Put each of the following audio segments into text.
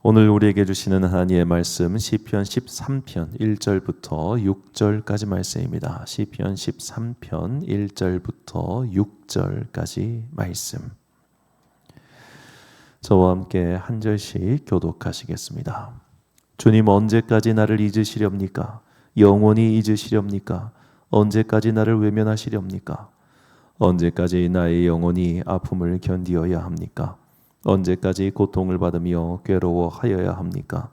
오늘 우리에게 주시는 하나님의 말씀 시편 13편 1절부터 6절까지 말씀입니다. 시편 13편 1절부터 6절까지 말씀. 저와 함께 한 절씩 교독하시겠습니다. 주님, 언제까지 나를 잊으시렵니까? 영원히 잊으시렵니까? 언제까지 나를 외면하시렵니까? 언제까지 나의 영혼이 아픔을 견디어야 합니까? 언제까지 고통을 받으며 괴로워하여야 합니까?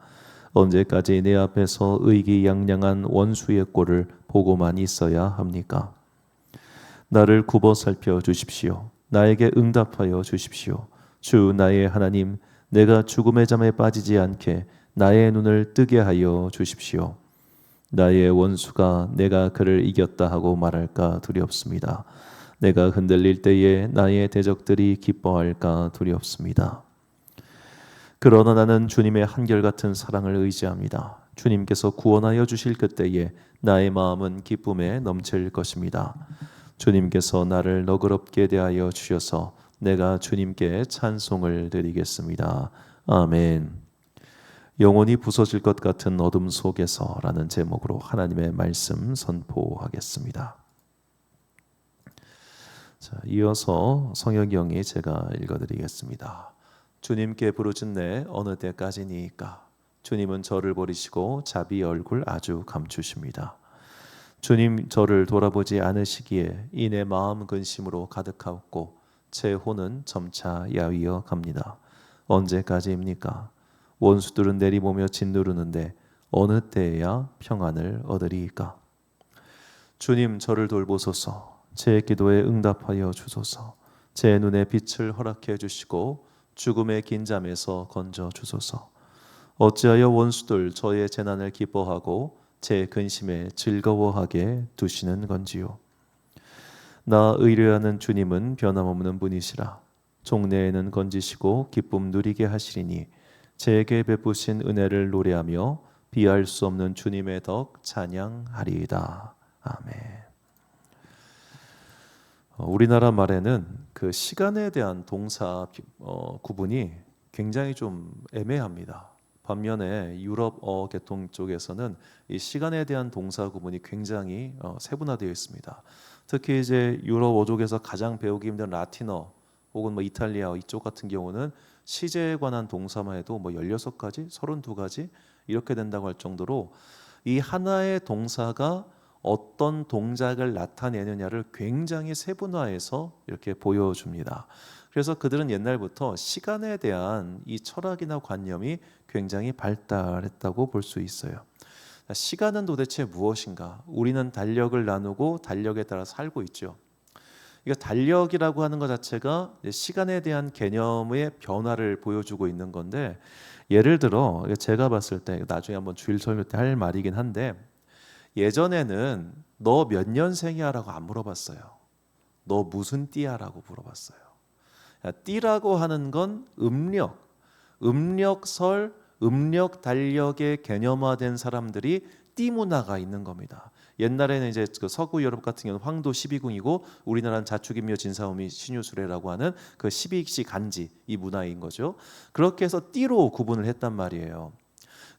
언제까지 내 앞에서 의기양양한 원수의 꼴을 보고만 있어야 합니까? 나를 굽어 살펴 주십시오. 나에게 응답하여 주십시오. 주 나의 하나님, 내가 죽음의 잠에 빠지지 않게 나의 눈을 뜨게 하여 주십시오. 나의 원수가 내가 그를 이겼다 하고 말할까 두렵습니다. 내가 흔들릴 때에 나의 대적들이 기뻐할까 두렵습니다. 그러나 나는 주님의 한결같은 사랑을 의지합니다. 주님께서 구원하여 주실 그때에 나의 마음은 기쁨에 넘칠 것입니다. 주님께서 나를 너그럽게 대하여 주셔서 내가 주님께 찬송을 드리겠습니다. 아멘. 영혼이 부서질 것 같은 어둠 속에서라는 제목으로 하나님의 말씀 선포하겠습니다. 자, 이어서 성혁영이 제가 읽어드리겠습니다. 주님께 부르짖 내 어느 때까지니까? 주님은 저를 버리시고 자비 얼굴 아주 감추십니다. 주님 저를 돌아보지 않으시기에 이 내 마음 근심으로 가득하고 제 혼은 점차 야위어 갑니다. 언제까지입니까? 원수들은 내리보며 짓누르는데 어느 때에야 평안을 얻으리이까? 주님 저를 돌보소서. 제 기도에 응답하여 주소서. 제 눈에 빛을 허락해 주시고 죽음의 긴 잠에서 건져 주소서. 어찌하여 원수들 저의 재난을 기뻐하고 제 근심에 즐거워하게 두시는 건지요. 나 의뢰하는 주님은 변함없는 분이시라. 종래에는 건지시고 기쁨 누리게 하시리니 제게 베푸신 은혜를 노래하며 비할 수 없는 주님의 덕 찬양하리이다. 아멘. 우리나라 말에는 그 시간에 대한 동사 구분이 굉장히 좀 애매합니다. 반면에 유럽어 계통 쪽에서는 이 시간에 대한 동사 구분이 굉장히 세분화되어 있습니다. 특히 이제 유럽어 쪽에서 가장 배우기 힘든 라틴어 혹은 뭐 이탈리아어 이쪽 같은 경우는 시제에 관한 동사만 해도 뭐 16가지, 32가지 이렇게 된다고 할 정도로 이 하나의 동사가 어떤 동작을 나타내느냐를 굉장히 세분화해서 이렇게 보여줍니다. 그래서 그들은 옛날부터 시간에 대한 이 철학이나 관념이 굉장히 발달했다고 볼 수 있어요. 시간은 도대체 무엇인가? 우리는 달력을 나누고 달력에 따라 살고 있죠. 이거 달력이라고 하는 것 자체가 시간에 대한 개념의 변화를 보여주고 있는 건데, 예를 들어 제가 봤을 때 나중에 한번 주일 설교 때 할 말이긴 한데, 예전에는 너 몇 년생이야 라고 안 물어봤어요. 너 무슨 띠야 라고 물어봤어요. 띠라고 하는 건 음력설, 음력 달력의 개념화된 사람들이 띠 문화가 있는 겁니다. 옛날에는 이제 그 서구 유럽 같은 경우는 황도 12궁이고 우리나라는 자축인묘 진사오미 신유술해라고 하는 그 12시 간지 이 문화인 거죠. 그렇게 해서 띠로 구분을 했단 말이에요.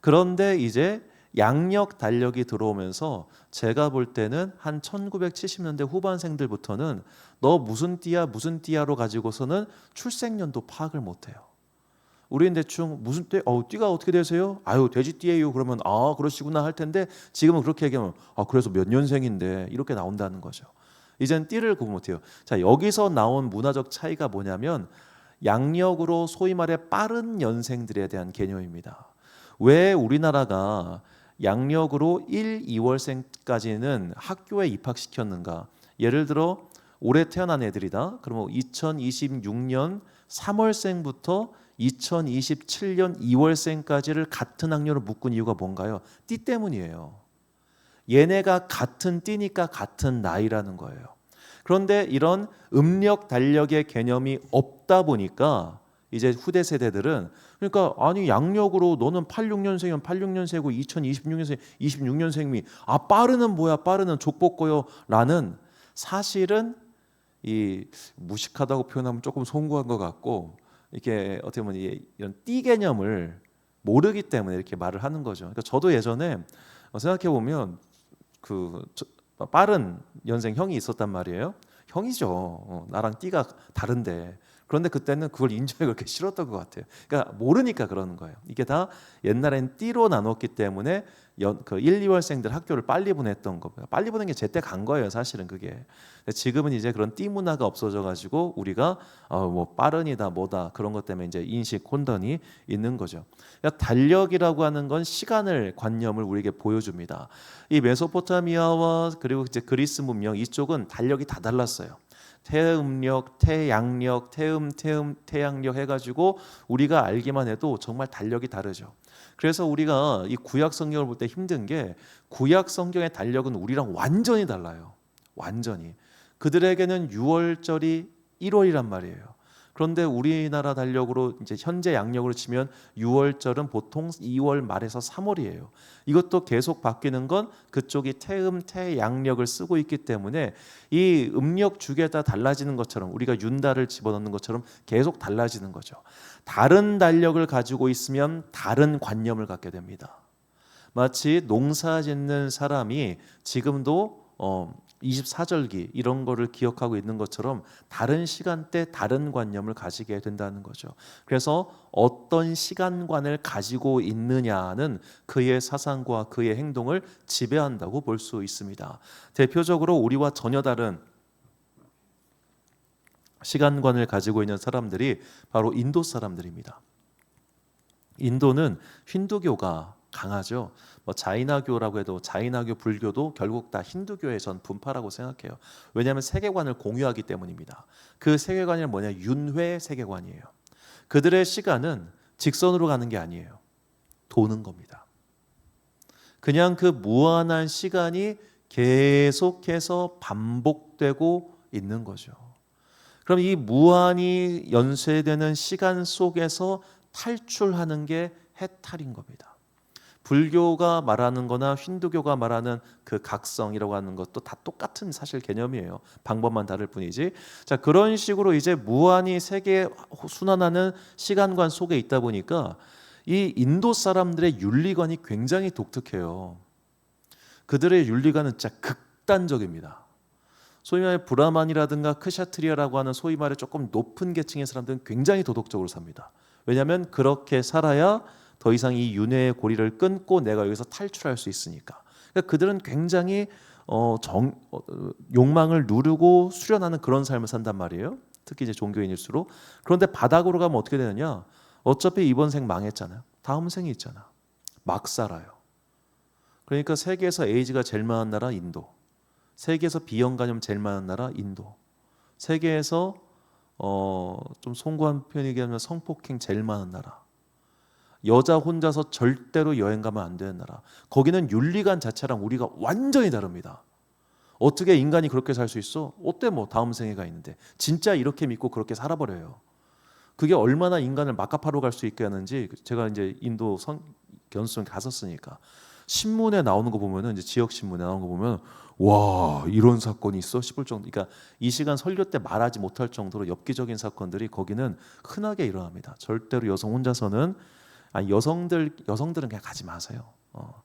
그런데 이제 양력 달력이 들어오면서 제가 볼 때는 한 1970년대 후반생들부터는 너 무슨 띠야로 가지고서는 출생년도 파악을 못해요. 우리는 대충 무슨 띠? 띠가 어떻게 되세요? 아유 돼지띠예요. 그러면 그러시구나 할 텐데, 지금은 그렇게 얘기하면 그래서 몇 년생인데 이렇게 나온다는 거죠. 이젠 띠를 구분 못해요. 자, 여기서 나온 문화적 차이가 뭐냐면 양력으로 소위 말해 빠른 년생들에 대한 개념입니다. 왜 우리나라가 양력으로 1, 2월생까지는 학교에 입학시켰는가? 예를 들어 올해 태어난 애들이다. 그러면 2026년 3월생부터 2027년 2월생까지를 같은 학년으로 묶은 이유가 뭔가요? 띠 때문이에요. 얘네가 같은 띠니까 같은 나이라는 거예요. 그런데 이런 음력 달력의 개념이 없다 보니까 이제 후대 세대들은, 그러니까 아니 양력으로 너는 86년생이면 86년생이고 2026년생 26년생이 빠르는 뭐야, 빠르는 족보고요 라는, 사실은 이 무식하다고 표현하면 조금 송구한 것 같고, 이렇게 어떻게 보면 이런 띠 개념을 모르기 때문에 이렇게 말을 하는 거죠. 그러니까 저도 예전에 생각해 보면 빠른 연생 형이 있었단 말이에요. 형이죠. 나랑 띠가 다른데. 그런데 그때는 그걸 인정이 그렇게 싫었던 것 같아요. 그러니까 모르니까 그러는 거예요. 이게 다 옛날엔 띠로 나눴기 때문에 그 1, 2월생들 학교를 빨리 보냈던 거고요. 빨리 보낸 게 제때 간 거예요, 사실은 그게. 근데 지금은 이제 그런 띠 문화가 없어져가지고 우리가 뭐 빠른이다 뭐다 그런 것 때문에 이제 인식 혼돈이 있는 거죠. 그러니까 달력이라고 하는 건 시간을 관념을 우리에게 보여줍니다. 이 메소포타미아와 그리고 이제 그리스 문명 이쪽은 달력이 다 달랐어요. 태음력, 태양력, 태양력 해가지고 우리가 알기만 해도 정말 달력이 다르죠. 그래서 우리가 이 구약 성경을 볼 때 힘든 게 구약 성경의 달력은 우리랑 완전히 달라요. 완전히. 그들에게는 6월절이 1월이란 말이에요. 그런데 우리나라 달력으로 이제 현재 양력으로 치면 6월절은 보통 2월 말에서 3월이에요. 이것도 계속 바뀌는 건 그쪽이 태양력을 쓰고 있기 때문에 이 음력 주기에 따라 달라지는 것처럼 우리가 윤달을 집어넣는 것처럼 계속 달라지는 거죠. 다른 달력을 가지고 있으면 다른 관념을 갖게 됩니다. 마치 농사 짓는 사람이 지금도 24절기 이런 거를 기억하고 있는 것처럼 다른 시간대 다른 관념을 가지게 된다는 거죠. 그래서 어떤 시간관을 가지고 있느냐는 그의 사상과 그의 행동을 지배한다고 볼 수 있습니다. 대표적으로 우리와 전혀 다른 시간관을 가지고 있는 사람들이 바로 인도 사람들입니다. 인도는 힌두교가 강하죠. 뭐 자이나교라고 해도 자이나교, 불교도 결국 다 힌두교의 전 분파라고 생각해요. 왜냐하면 세계관을 공유하기 때문입니다. 그 세계관이 뭐냐? 윤회 세계관이에요. 그들의 시간은 직선으로 가는 게 아니에요. 도는 겁니다. 그냥 그 무한한 시간이 계속해서 반복되고 있는 거죠. 그럼 이 무한히 연쇄되는 시간 속에서 탈출하는 게 해탈인 겁니다. 불교가 말하는 거나 힌두교가 말하는 그 각성이라고 하는 것도 다 똑같은 사실 개념이에요. 방법만 다를 뿐이지. 자, 그런 식으로 이제 무한히 세계에 순환하는 시간관 속에 있다 보니까 이 인도 사람들의 윤리관이 굉장히 독특해요. 그들의 윤리관은 진짜 극단적입니다. 소위 말해 브라만이라든가 크샤트리아라고 하는 소위 말해 조금 높은 계층의 사람들은 굉장히 도덕적으로 삽니다. 왜냐하면 그렇게 살아야 더 이상 이 윤회의 고리를 끊고 내가 여기서 탈출할 수 있으니까. 그러니까 그들은 굉장히 욕망을 누르고 수련하는 그런 삶을 산단 말이에요. 특히 이제 종교인일수록. 그런데 바닥으로 가면 어떻게 되느냐? 어차피 이번 생 망했잖아요. 다음 생이 있잖아. 막 살아요. 그러니까 세계에서 에이즈가 제일 많은 나라 인도, 세계에서 비형 간염 제일 많은 나라 인도, 세계에서 좀 송구한 표현이긴 하면 성폭행 제일 많은 나라, 여자 혼자서 절대로 여행 가면 안 되는 나라. 거기는 윤리관 자체랑 우리가 완전히 다릅니다. 어떻게 인간이 그렇게 살 수 있어? 어때 뭐 다음 생애가 있는데. 진짜 이렇게 믿고 그렇게 살아버려요. 그게 얼마나 인간을 막가파로 갈 수 있게 하는지 제가 이제 인도 견수에 갔었으니까 신문에 나오는 거 보면은 이제 지역 신문에 나오는 거 보면 와 이런 사건이 있어 싶을 정도. 그러니까 이 시간 설교 때 말하지 못할 정도로 엽기적인 사건들이 거기는 흔하게 일어납니다. 절대로 여성 혼자서는 여성들은 그냥 가지 마세요.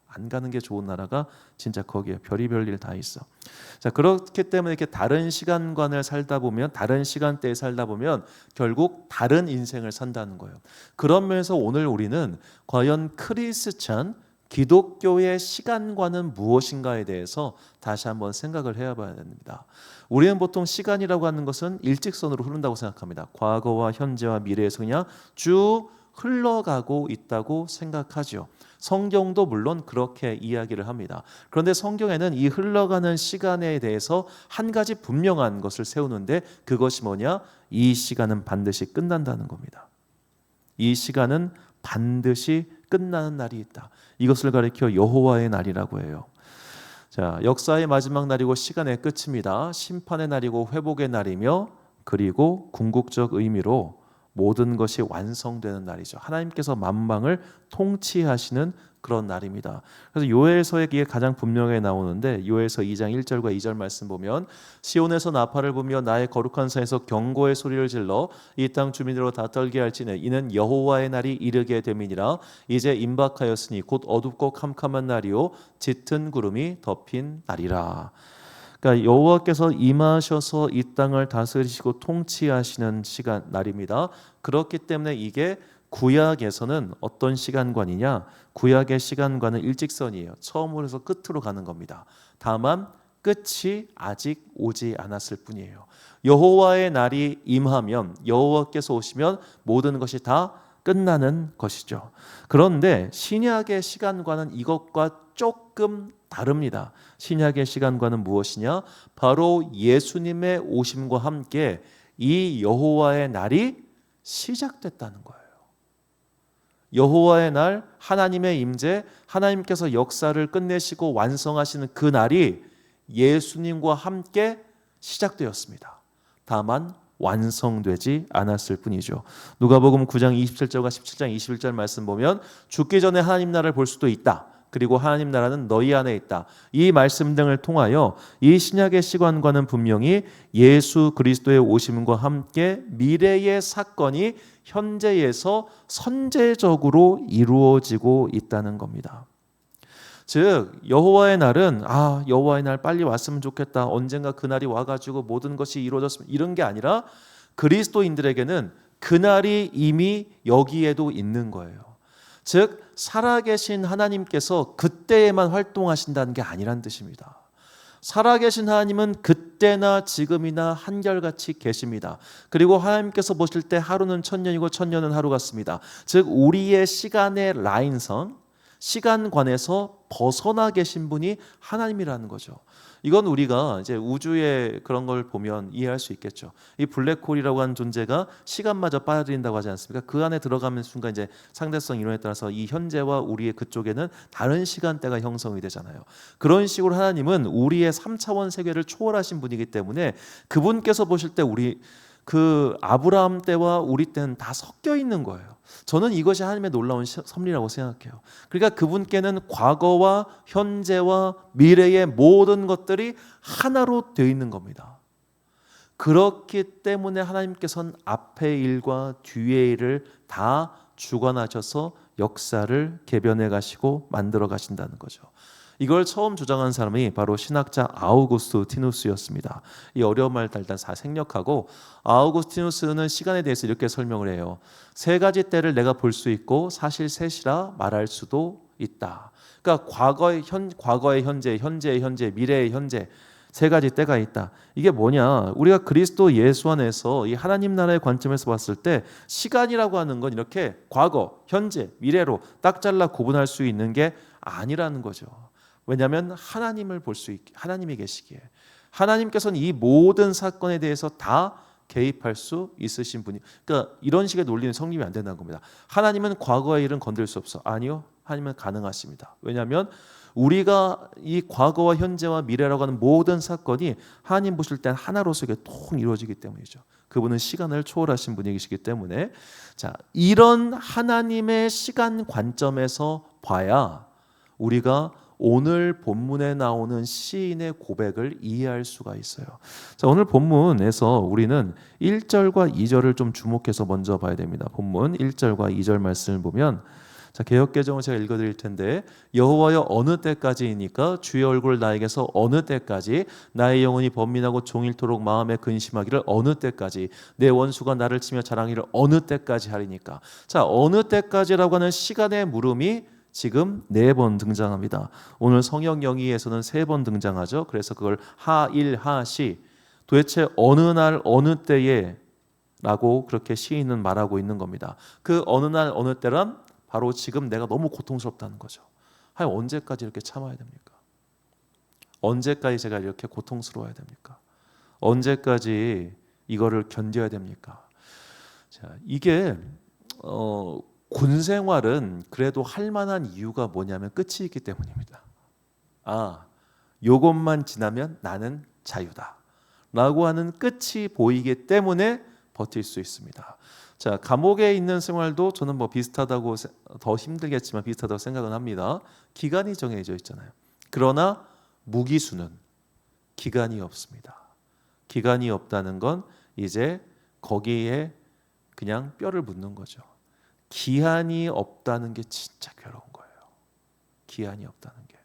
안 가는 게 좋은 나라가 진짜 거기에 별의별 일 다 있어. 자, 그렇기 때문에 이렇게 다른 시간관을 살다 보면, 다른 시간대에 살다 보면 결국 다른 인생을 산다는 거예요. 그런 면에서 오늘 우리는 과연 크리스찬 기독교의 시간관은 무엇인가에 대해서 다시 한번 생각을 해봐야 됩니다. 우리는 보통 시간이라고 하는 것은 일직선으로 흐른다고 생각합니다. 과거와 현재와 미래에서 그냥 쭉 흘러가고 있다고 생각하죠. 성경도 물론 그렇게 이야기를 합니다. 그런데 성경에는 이 흘러가는 시간에 대해서 한 가지 분명한 것을 세우는데 그것이 뭐냐? 이 시간은 반드시 끝난다는 겁니다. 이 시간은 반드시 끝나는 날이 있다. 이것을 가리켜 여호와의 날이라고 해요. 자, 역사의 마지막 날이고 시간의 끝입니다. 심판의 날이고 회복의 날이며 그리고 궁극적 의미로 모든 것이 완성되는 날이죠. 하나님께서 만방을 통치하시는 그런 날입니다. 그래서 요엘서에 이게 가장 분명히 나오는데 요엘서 2장 1절과 2절 말씀 보면 시온에서 나팔을 부며 나의 거룩한 산에서 경고의 소리를 질러 이 땅 주민으로 다 떨게 할지니 이는 여호와의 날이 이르게 됨이니라. 이제 임박하였으니 곧 어둡고 캄캄한 날이요 짙은 구름이 덮인 날이라. 그러니까 여호와께서 임하셔서 이 땅을 다스리시고 통치하시는 시간 날입니다. 그렇기 때문에 이게 구약에서는 어떤 시간관이냐? 구약의 시간관은 일직선이에요. 처음으로서 끝으로 가는 겁니다. 다만 끝이 아직 오지 않았을 뿐이에요. 여호와의 날이 임하면 여호와께서 오시면 모든 것이 다 끝나는 것이죠. 그런데 신약의 시간관은 이것과 조금 다릅니다. 신약의 시간관은 무엇이냐? 바로 예수님의 오심과 함께 이 여호와의 날이 시작됐다는 거예요. 여호와의 날, 하나님의 임재, 하나님께서 역사를 끝내시고 완성하시는 그 날이 예수님과 함께 시작되었습니다. 다만 완성되지 않았을 뿐이죠. 누가복음 9장 27절과 17장 21절 말씀 보면 죽기 전에 하나님 나라를 볼 수도 있다. 그리고 하나님 나라는 너희 안에 있다. 이 말씀 등을 통하여 이 신약의 시간과는 분명히 예수 그리스도의 오심과 함께 미래의 사건이 현재에서 선제적으로 이루어지고 있다는 겁니다. 즉 여호와의 날은 여호와의 날 빨리 왔으면 좋겠다. 언젠가 그날이 와가지고 모든 것이 이루어졌으면 이런 게 아니라 그리스도인들에게는 그날이 이미 여기에도 있는 거예요. 즉 살아계신 하나님께서 그때에만 활동하신다는 게 아니란 뜻입니다. 살아계신 하나님은 그때나 지금이나 한결같이 계십니다. 그리고 하나님께서 보실 때 하루는 천년이고 천년은 하루 같습니다. 즉 우리의 시간의 라인선, 시간관에서 벗어나 계신 분이 하나님이라는 거죠. 이건 우리가 이제 우주의 그런 걸 보면 이해할 수 있겠죠. 이 블랙홀이라고 하는 존재가 시간마저 빨아들인다고 하지 않습니까? 그 안에 들어가는 순간 이제 상대성 이론에 따라서 이 현재와 우리의 그쪽에는 다른 시간대가 형성이 되잖아요. 그런 식으로 하나님은 우리의 3차원 세계를 초월하신 분이기 때문에 그분께서 보실 때 우리 그 아브라함 때와 우리 때는 다 섞여 있는 거예요. 저는 이것이 하나님의 놀라운 섭리라고 생각해요. 그러니까 그분께는 과거와 현재와 미래의 모든 것들이 하나로 되어 있는 겁니다. 그렇기 때문에 하나님께서는 앞의 일과 뒤의 일을 다 주관하셔서 역사를 개변해 가시고 만들어 가신다는 거죠. 이걸 처음 주장한 사람이 바로 신학자 아우구스티누스였습니다. 이 어려운 말 일단 다 생략하고 아우구스티누스는 시간에 대해서 이렇게 설명을 해요. 세 가지 때를 내가 볼 수 있고 사실 셋이라 말할 수도 있다. 그러니까 과거의 현재, 현재의 현재, 미래의 현재 세 가지 때가 있다. 이게 뭐냐? 우리가 그리스도 예수 안에서 이 하나님 나라의 관점에서 봤을 때 시간이라고 하는 건 이렇게 과거, 현재, 미래로 딱 잘라 구분할 수 있는 게 아니라는 거죠. 왜냐하면 하나님을 볼 수 있게 하나님이 계시기에 하나님께서는 이 모든 사건에 대해서 다 개입할 수 있으신 분이 그러니까 이런 식의 논리는 성립이 안 된다는 겁니다. 하나님은 과거의 일은 건들 수 없어. 아니요. 하나님은 가능하십니다. 왜냐하면 우리가 이 과거와 현재와 미래라고 하는 모든 사건이 하나님 보실 때 하나로서 이게 통 이루어지기 때문이죠. 그분은 시간을 초월하신 분이시기 때문에 자 이런 하나님의 시간 관점에서 봐야 우리가 오늘 본문에 나오는 시인의 고백을 이해할 수가 있어요. 자, 오늘 본문에서 우리는 1절과 2절을 좀 주목해서 먼저 봐야 됩니다. 본문 1절과 2절 말씀을 보면 자, 개역개정을 제가 읽어드릴 텐데 여호와여 어느 때까지이니까 주의 얼굴 나에게서 어느 때까지 나의 영혼이 번민하고 종일토록 마음에 근심하기를 어느 때까지 내 원수가 나를 치며 자랑이를 어느 때까지 하리니까. 자, 어느 때까지라고 하는 시간의 물음이 지금 4번 등장합니다. 오늘 성역 영의에서는 3번 등장하죠. 그래서 그걸 하일 하시 도대체 어느 날 어느 때에 라고 그렇게 시인은 말하고 있는 겁니다. 그 어느 날 어느 때란 바로 지금 내가 너무 고통스럽다는 거죠. 하여 언제까지 이렇게 참아야 됩니까? 언제까지 제가 이렇게 고통스러워야 됩니까? 언제까지 이거를 견뎌야 됩니까? 자, 이게 군 생활은 그래도 할 만한 이유가 뭐냐면 끝이 있기 때문입니다. 요것만 지나면 나는 자유다 라고 하는 끝이 보이기 때문에 버틸 수 있습니다. 자, 감옥에 있는 생활도 저는 뭐 비슷하다고, 더 힘들겠지만 비슷하다고 생각은 합니다. 기간이 정해져 있잖아요. 그러나 무기수는 기간이 없습니다. 기간이 없다는 건 이제 거기에 그냥 뼈를 묻는 거죠. 기한이 없다는 게 진짜 괴로운 거예요. 기한이 없다는 게.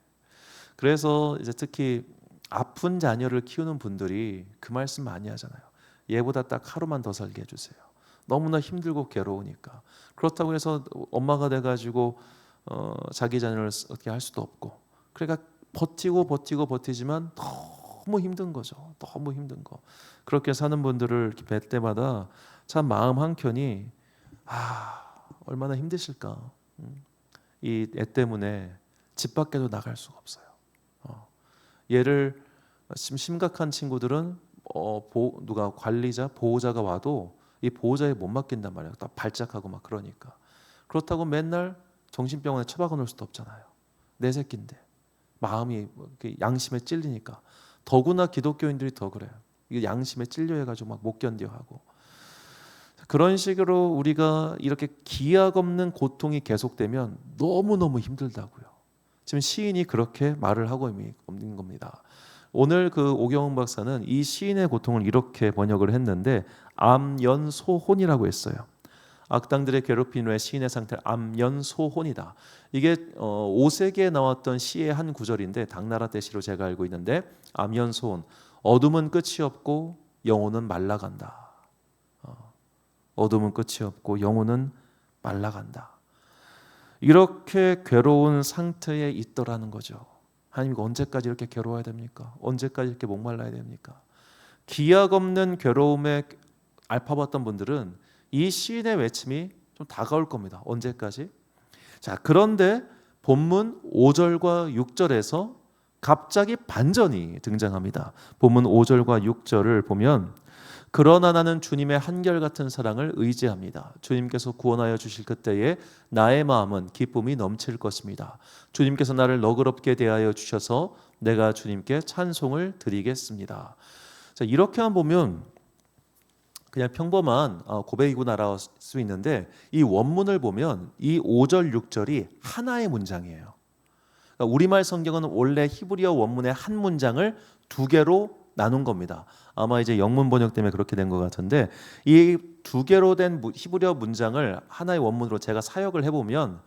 그래서 이제 특히 아픈 자녀를 키우는 분들이 그 말씀 많이 하잖아요. 얘보다 딱 하루만 더 살게 해주세요. 너무나 힘들고 괴로우니까. 그렇다고 해서 엄마가 돼가지고 자기 자녀를 어떻게 할 수도 없고, 그러니까 버티지만 너무 힘든 거죠. 너무 힘든 거. 그렇게 사는 분들을 이렇게 뵐 때마다 참 마음 한켠이 얼마나 힘드실까. 이 애 때문에 집 밖에도 나갈 수가 없어요. 얘를 심각한 친구들은 누가 관리자, 보호자가 와도 이 보호자에 못 맡긴단 말이에요. 딱 발작하고 막 그러니까. 그렇다고 맨날 정신병원에 처박아 놓을 수도 없잖아요. 내 새끼인데 마음이 양심에 찔리니까. 더구나 기독교인들이 더 그래요. 이게 양심에 찔려 해가지고 막 못 견뎌 하고. 그런 식으로 우리가 이렇게 기약 없는 고통이 계속되면 너무너무 힘들다고요. 지금 시인이 그렇게 말을 하고 있는 겁니다. 오늘 그 오경훈 박사는 이 시인의 고통을 이렇게 번역을 했는데 암연소혼이라고 했어요. 악당들의 괴롭힘 후에 시인의 상태를 암연소혼이다. 이게 5세기에 나왔던 시의 한 구절인데 당나라 때 시로 제가 알고 있는데 암연소혼, 어둠은 끝이 없고 영혼은 말라간다. 어둠은 끝이 없고 영혼은 말라간다. 이렇게 괴로운 상태에 있더라는 거죠. 하나님, 이거 언제까지 이렇게 괴로워야 됩니까? 언제까지 이렇게 목말라야 됩니까? 기약 없는 괴로움에 앓아봤던 분들은 이 시인의 외침이 좀 다가올 겁니다. 언제까지? 자, 그런데 본문 5절과 6절에서 갑자기 반전이 등장합니다. 본문 5절과 6절을 보면, 그러나 나는 주님의 한결같은 사랑을 의지합니다. 주님께서 구원하여 주실 그때에 나의 마음은 기쁨이 넘칠 것입니다. 주님께서 나를 너그럽게 대하여 주셔서 내가 주님께 찬송을 드리겠습니다. 자, 이렇게만 보면 그냥 평범한 고백이구나라고 수 있는데, 이 원문을 보면 이 5절 6절이 하나의 문장이에요. 그러니까 우리말 성경은 원래 히브리어 원문의 한 문장을 두 개로 나눈 겁니다. 아마 이제 영문 번역 때문에 그렇게 된 것 같은데, 이 두 개로 된 히브리어 문장을 하나의 원문으로 제가 사역을 해보면,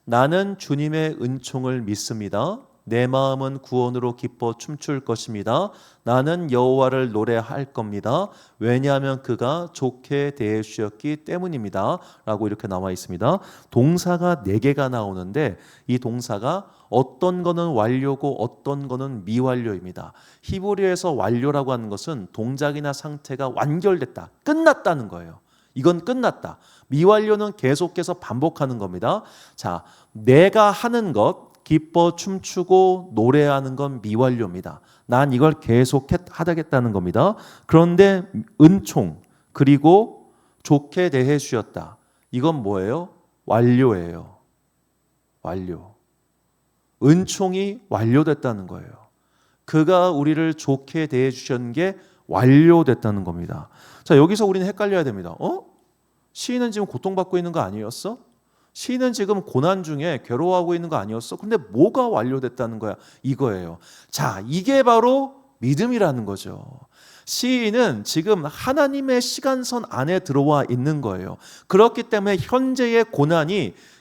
나는 주님의 은총을 믿습니다. 내 마음은 구원으로 기뻐 춤출 것입니다. 나는 여호와를 노래할 겁니다. 왜냐하면 그가 좋게 대해 주셨기 때문입니다. 라고 이렇게 나와 있습니다. 동사가 4개가 나오는데 이 동사가 어떤 거는 완료고 어떤 거는 미완료입니다. 히브리어에서 완료라고 하는 것은 동작이나 상태가 완결됐다, 끝났다는 거예요. 이건 끝났다. 미완료는 계속해서 반복하는 겁니다. 자, 내가 하는 것, 기뻐 춤추고 노래하는 건 미완료입니다. 난 이걸 계속 하겠다는 겁니다. 그런데 은총, 그리고 좋게 대해 주셨다. 이건 뭐예요? 완료예요. 완료. 은총이 완료됐다는 거예요. 그가 우리를 좋게 대해 주셨는 게 완료됐다는 겁니다. 자, 여기서 우리는 헷갈려야 됩니다. 시인은 지금 고통받고 있는 거 아니었어? 시인은 지금 고난 중에 괴로워하고 있는 거 아니었어? 근데 뭐가 완료됐다는 거야? 이거예요. 자, 이게 바로 믿음이라는 거죠. 시인은 지금 하나님의 시간선 안에 들어와 있는 거예요. 그렇기 때문에 현재의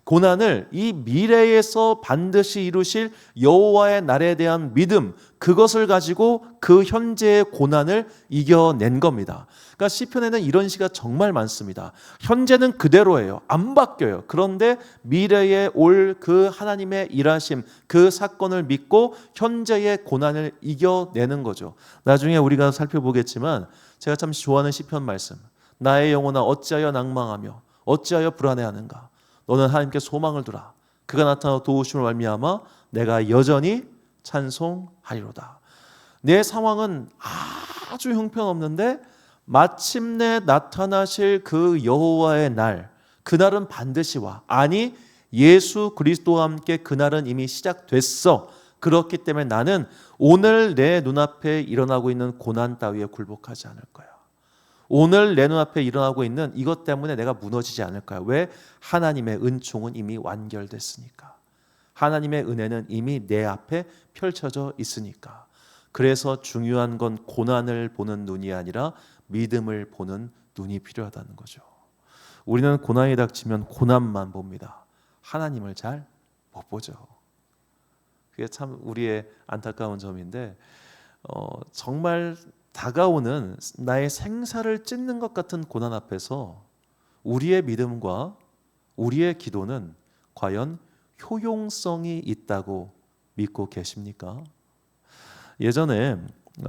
고난을 이 미래에서 반드시 이루실 여호와의 날에 대한 믿음, 그것을 가지고 그 현재의 고난을 이겨낸 겁니다. 그러니까 시편에는 이런 시가 정말 많습니다. 현재는 그대로예요. 안 바뀌어요. 그런데 미래에 올 그 하나님의 일하심, 그 사건을 믿고 현재의 고난을 이겨내는 거죠. 나중에 우리가 살펴보겠지만 제가 참 좋아하는 시편 말씀, 나의 영혼아 어찌하여 낭망하며 어찌하여 불안해하는가. 너는 하나님께 소망을 두라. 그가 나타나 도우심을 말미암아 내가 여전히 찬송하리로다. 내 상황은 아주 형편없는데 마침내 나타나실 그 여호와의 날, 그날은 반드시 와. 아니, 예수 그리스도와 함께 그날은 이미 시작됐어. 그렇기 때문에 나는 오늘 내 눈앞에 일어나고 있는 고난 따위에 굴복하지 않을 거야. 오늘 내 눈앞에 일어나고 있는 이것 때문에 내가 무너지지 않을까요? 왜? 하나님의 은총은 이미 완결됐으니까. 하나님의 은혜는 이미 내 앞에 펼쳐져 있으니까. 그래서 중요한 건 고난을 보는 눈이 아니라 믿음을 보는 눈이 필요하다는 거죠. 우리는 고난이 닥치면 고난만 봅니다. 하나님을 잘 못 보죠. 그게 참 우리의 안타까운 점인데 정말 다가오는 나의 생사를 찢는 것 같은 고난 앞에서 우리의 믿음과 우리의 기도는 과연 효용성이 있다고 믿고 계십니까? 예전에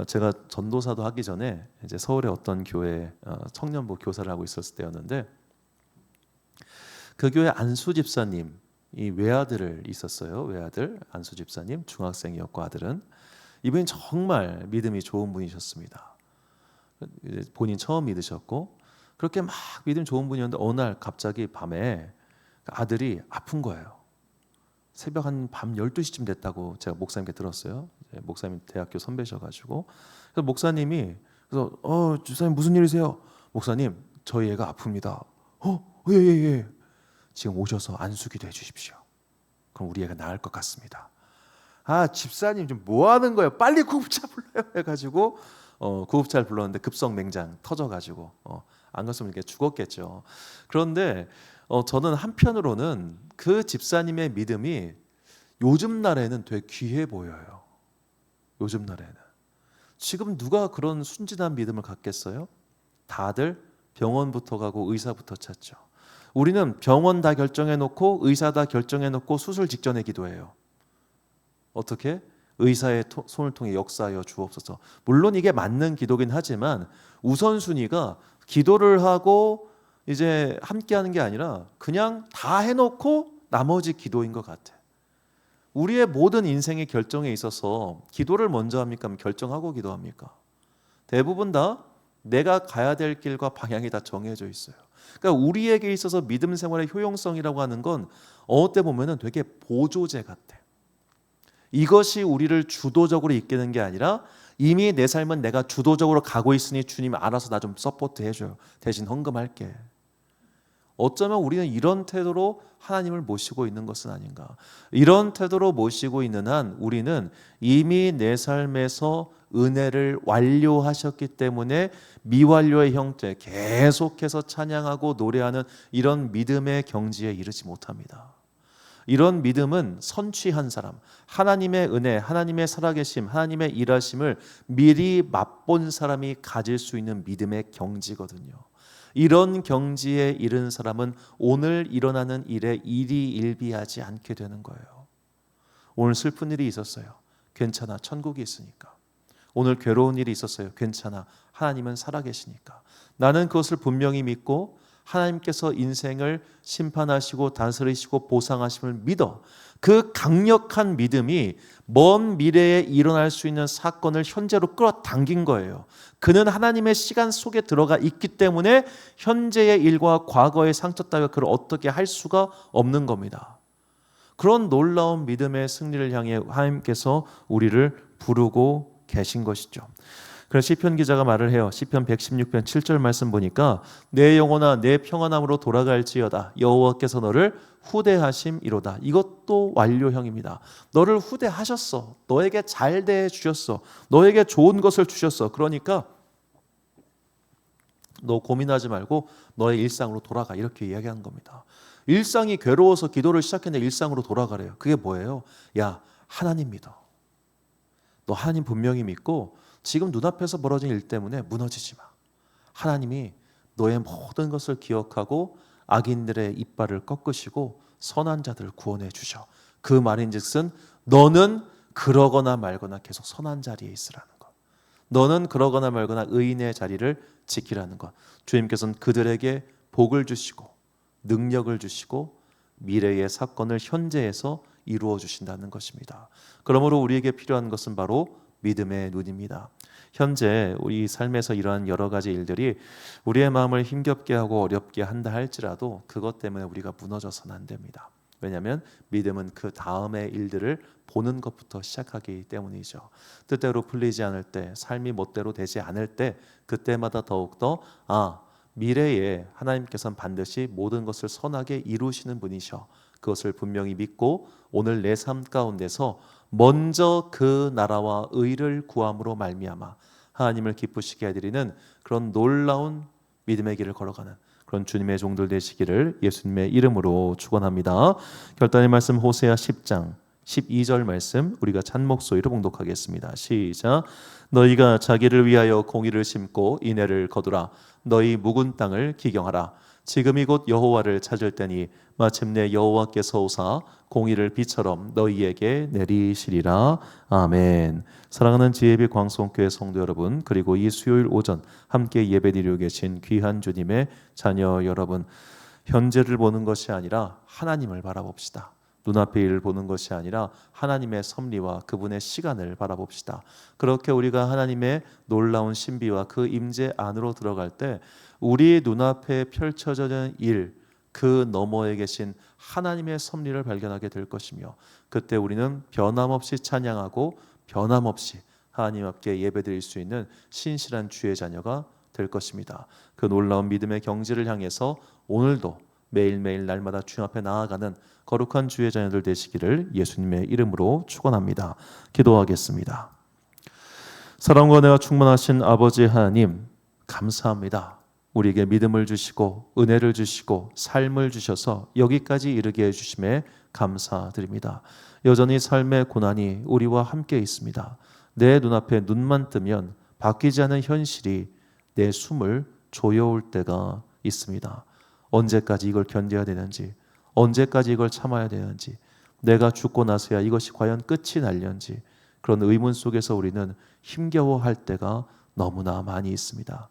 제가 전도사도 하기 전에 이제 서울의 어떤 교회 청년부 교사를 하고 있었을 때였는데 그 교회 안수 집사님 이 외아들을 있었어요. 외아들 안수 집사님 중학생이었고 아들은 이분이 정말 믿음이 좋은 분이셨습니다. 본인 처음 믿으셨고 그렇게 막 믿음 좋은 분이었는데 어느 날 갑자기 밤에 아들이 아픈 거예요. 새벽 한 밤 12시쯤 됐다고 제가 목사님께 들었어요. 목사님 대학교 선배셔가지고 그래서 목사님이 그래서 주사님 무슨 일이세요? 목사님 저희 애가 아픕니다. 예. 지금 오셔서 안수기도 해주십시오. 그럼 우리 애가 나을 것 같습니다. 집사님 좀 뭐 하는 거예요? 빨리 구급차 불러요 해가지고 구급차를 불렀는데 급성 맹장 터져가지고 안 갔으면 이렇게 죽었겠죠. 그런데 저는 한편으로는 그 집사님의 믿음이 요즘 날에는 되게 귀해 보여요. 요즘 날에는 지금 누가 그런 순진한 믿음을 갖겠어요? 다들 병원부터 가고 의사부터 찾죠. 우리는 병원 다 결정해 놓고 의사 다 결정해 놓고 수술 직전에 기도해요. 어떻게? 의사의 손을 통해 역사하여 주옵소서. 물론 이게 맞는 기도긴 하지만 우선순위가 기도를 하고 이제 함께하는 게 아니라 그냥 다 해놓고 나머지 기도인 것 같아. 우리의 모든 인생의 결정에 있어서 기도를 먼저 합니까? 결정하고 기도합니까? 대부분 다 내가 가야 될 길과 방향이 다 정해져 있어요. 그러니까 우리에게 있어서 믿음 생활의 효용성이라고 하는 건 어느 때 보면은 되게 보조제 같아. 이것이 우리를 주도적으로 이끄는 게 아니라 이미 내 삶은 내가 주도적으로 가고 있으니 주님 알아서 나 좀 서포트 해줘요. 대신 헌금할게. 어쩌면 우리는 이런 태도로 하나님을 모시고 있는 것은 아닌가. 이런 태도로 모시고 있는 한 우리는 이미 내 삶에서 은혜를 완료하셨기 때문에 미완료의 형태 계속해서 찬양하고 노래하는 이런 믿음의 경지에 이르지 못합니다. 이런 믿음은 선취한 사람, 하나님의 은혜, 하나님의 살아계심, 하나님의 일하심을 미리 맛본 사람이 가질 수 있는 믿음의 경지거든요. 이런 경지에 이른 사람은 오늘 일어나는 일에 일희일비하지 않게 되는 거예요. 오늘 슬픈 일이 있었어요. 괜찮아, 천국이 있으니까. 오늘 괴로운 일이 있었어요. 괜찮아, 하나님은 살아계시니까. 나는 그것을 분명히 믿고 하나님께서 인생을 심판하시고 다스리시고 보상하심을 믿어. 그 강력한 믿음이 먼 미래에 일어날 수 있는 사건을 현재로 끌어당긴 거예요. 그는 하나님의 시간 속에 들어가 있기 때문에 현재의 일과 과거의 상처 따위가 그를 어떻게 할 수가 없는 겁니다. 그런 놀라운 믿음의 승리를 향해 하나님께서 우리를 부르고 계신 것이죠. 그래서 시편 기자가 말을 해요. 시편 116편 7절 말씀 보니까 내 영혼아 내 평안함으로 돌아갈지어다 여호와께서 너를 후대하심이로다. 이것도 완료형입니다. 너를 후대하셨어. 너에게 잘 대해 주셨어. 너에게 좋은 것을 주셨어. 그러니까 너 고민하지 말고 너의 일상으로 돌아가. 이렇게 이야기한 겁니다. 일상이 괴로워서 기도를 시작했는데 일상으로 돌아가래요. 그게 뭐예요? 야, 하나님 믿어. 너 하나님 분명히 믿고 지금 눈앞에서 벌어진 일 때문에 무너지지 마. 하나님이 너의 모든 것을 기억하고 악인들의 이빨을 꺾으시고 선한 자들을 구원해 주셔. 그 말인즉슨 너는 그러거나 말거나 계속 선한 자리에 있으라는 것. 너는 그러거나 말거나 의인의 자리를 지키라는 것. 주님께서는 그들에게 복을 주시고 능력을 주시고 미래의 사건을 현재에서 이루어 주신다는 것입니다. 그러므로 우리에게 필요한 것은 바로 믿음의 눈입니다. 현재 우리 삶에서 이러한 여러 가지 일들이 우리의 마음을 힘겹게 하고 어렵게 한다 할지라도 그것 때문에 우리가 무너져서는 안 됩니다. 왜냐하면 믿음은 그 다음의 일들을 보는 것부터 시작하기 때문이죠. 뜻대로 풀리지 않을 때, 삶이 멋대로 되지 않을 때, 그때마다 더욱더 미래에 하나님께서는 반드시 모든 것을 선하게 이루시는 분이셔. 그것을 분명히 믿고 오늘 내 삶 가운데서 먼저 그 나라와 의를 구함으로 말미암아 하나님을 기쁘시게 해드리는 그런 놀라운 믿음의 길을 걸어가는 그런 주님의 종들 되시기를 예수님의 이름으로 축원합니다. 결단의 말씀 호세아 10장 12절 말씀 우리가 찬 목소리로 봉독하겠습니다. 시작. 너희가 자기를 위하여 공의를 심고 인애를 거두라. 너희 묵은 땅을 기경하라. 지금이 곧 여호와를 찾을 때니 마침내 여호와께서 오사 공의를 비처럼 너희에게 내리시리라. 아멘. 사랑하는 지혜비 광송교회 성도 여러분, 그리고 이 수요일 오전 함께 예배드리고 계신 귀한 주님의 자녀 여러분, 현재를 보는 것이 아니라 하나님을 바라봅시다. 눈앞의 일을 보는 것이 아니라 하나님의 섭리와 그분의 시간을 바라봅시다. 그렇게 우리가 하나님의 놀라운 신비와 그 임재 안으로 들어갈 때 우리 눈앞에 펼쳐져 있는 일, 그 너머에 계신 하나님의 섭리를 발견하게 될 것이며, 그때 우리는 변함없이 찬양하고 변함없이 하나님 앞에 예배드릴 수 있는 신실한 주의 자녀가 될 것입니다. 그 놀라운 믿음의 경지를 향해서 오늘도 매일매일 날마다 주님 앞에 나아가는 거룩한 주의 자녀들 되시기를 예수님의 이름으로 축원합니다. 기도하겠습니다. 사랑과 은혜가 충만하신 아버지 하나님, 감사합니다. 우리에게 믿음을 주시고 은혜를 주시고 삶을 주셔서 여기까지 이르게 해주심에 감사드립니다. 여전히 삶의 고난이 우리와 함께 있습니다. 내 눈앞에 눈만 뜨면 바뀌지 않은 현실이 내 숨을 조여올 때가 있습니다. 언제까지 이걸 견뎌야 되는지, 언제까지 이걸 참아야 되는지, 내가 죽고 나서야 이것이 과연 끝이 날련지, 그런 의문 속에서 우리는 힘겨워할 때가 너무나 많이 있습니다.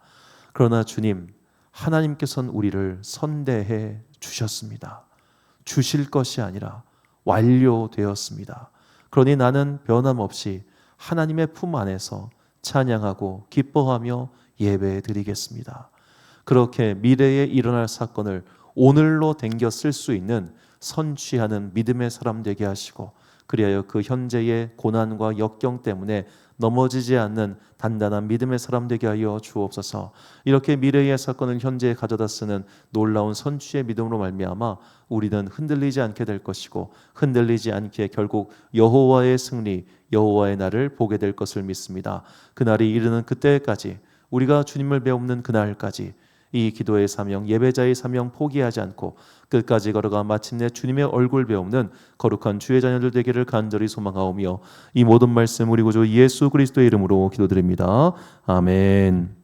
그러나 주님, 하나님께서는 우리를 선대해 주셨습니다. 주실 것이 아니라 완료되었습니다. 그러니 나는 변함없이 하나님의 품 안에서 찬양하고 기뻐하며 예배 드리겠습니다. 그렇게 미래에 일어날 사건을 오늘로 당겨 쓸 수 있는 선취하는 믿음의 사람 되게 하시고, 그리하여 그 현재의 고난과 역경 때문에 넘어지지 않는 단단한 믿음의 사람 되게 하여 주옵소서. 이렇게 미래의 사건을 현재에 가져다 쓰는 놀라운 선취의 믿음으로 말미암아 우리는 흔들리지 않게 될 것이고, 흔들리지 않게 결국 여호와의 승리, 여호와의 날을 보게 될 것을 믿습니다. 그날이 이르는 그때까지, 우리가 주님을 배우는 그날까지 이 기도의 사명, 예배자의 사명 포기하지 않고 끝까지 걸어가 마침내 주님의 얼굴 배우는 거룩한 주의 자녀들 되기를 간절히 소망하오며, 이 모든 말씀 우리 구주 예수 그리스도의 이름으로 기도드립니다. 아멘.